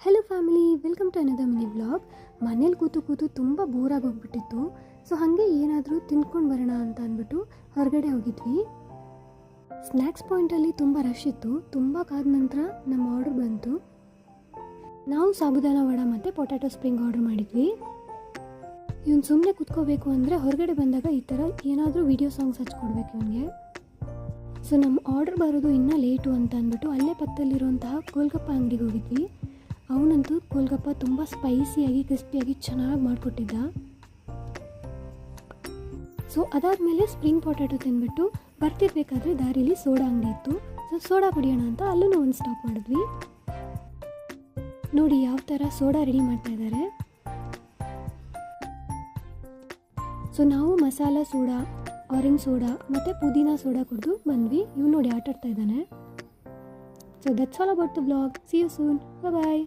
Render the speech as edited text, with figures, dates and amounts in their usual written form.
Hello family, welcome to another mini vlog. ಮನೇಲಿ ಕೂತು ತುಂಬ ಬೋರಾಗಿ ಹೋಗ್ಬಿಟ್ಟಿತ್ತು. ಸೊ ಹಾಗೆ ಏನಾದರೂ ತಿನ್ಕೊಂಡು ಬರೋಣ ಅಂತ ಅಂದ್ಬಿಟ್ಟು ಹೊರಗಡೆ ಹೋಗಿದ್ವಿ. ಸ್ನ್ಯಾಕ್ಸ್ ಪಾಯಿಂಟಲ್ಲಿ ತುಂಬ ರಶ್ ಇತ್ತು. ತುಂಬ ಕಾದ ನಂತರ ನಮ್ಮ ಆರ್ಡರ್ ಬಂತು. ನಾವು ಸಾಬುದಾನ ವಡ ಮತ್ತು ಪೊಟ್ಯಾಟೊ ಸ್ಪ್ರಿಂಗ್ ಆರ್ಡರ್ ಮಾಡಿದ್ವಿ. ಇವನು ಸುಮ್ಮನೆ ಕೂತ್ಕೋಬೇಕು ಅಂದರೆ ಹೊರಗಡೆ ಬಂದಾಗ ಈ ಥರ ಏನಾದರೂ ವೀಡಿಯೋ ಸಾಂಗ್ಸ್ ಹಚ್ಕೊಡ್ಬೇಕು ಇವನಿಗೆ. ಸೊ ನಮ್ಮ ಆರ್ಡರ್ ಬರೋದು ಇನ್ನೂ ಲೇಟು ಅಂತ ಅಂದ್ಬಿಟ್ಟು ಅಲ್ಲೇ ಪಕ್ಕದಲ್ಲಿರುವಂತಹ ಗೋಲ್ಗಪ್ಪ ಅಂಗಡಿಗೆ ಹೋಗಿದ್ವಿ. ಅವನಂತೂ ಗೋಲ್ಗಪ್ಪ ತುಂಬ ಸ್ಪೈಸಿಯಾಗಿ ಕ್ರಿಸ್ಪಿಯಾಗಿ ಚೆನ್ನಾಗಿ ಮಾಡಿಕೊಟ್ಟಿದ್ದ. ಸೊ ಅದಾದಮೇಲೆ ಸ್ಪ್ರಿಂಗ್ ಪೊಟ್ಯಾಟೊ ತಿಂದ್ಬಿಟ್ಟು ಬರ್ತಿರ್ಬೇಕಾದ್ರೆ ದಾರಿಲಿ ಸೋಡಾ ಅಂಗಡಿ ಇತ್ತು. ಸೊ ಸೋಡಾ ಕುಡಿಯೋಣ ಅಂತ ಅಲ್ಲೂ ಒಂದು ಸ್ಟಾಪ್ ಮಾಡಿದ್ವಿ. ನೋಡಿ ಯಾವ ಥರ ಸೋಡಾ ರೆಡಿ ಮಾಡ್ತಾ ಇದ್ದಾರೆ. ಸೊ ನಾವು ಮಸಾಲ ಸೋಡಾ, ಆರೆಂಜ್ ಸೋಡಾ ಮತ್ತು ಪುದೀನ ಸೋಡಾ ಕುಡಿದು ಬಂದ್ವಿ. ಇವ್ನು ನೋಡಿ ಆಟಾಡ್ತಾ ಇದ್ದಾನೆ. So that's all about the vlog. See you soon. Bye.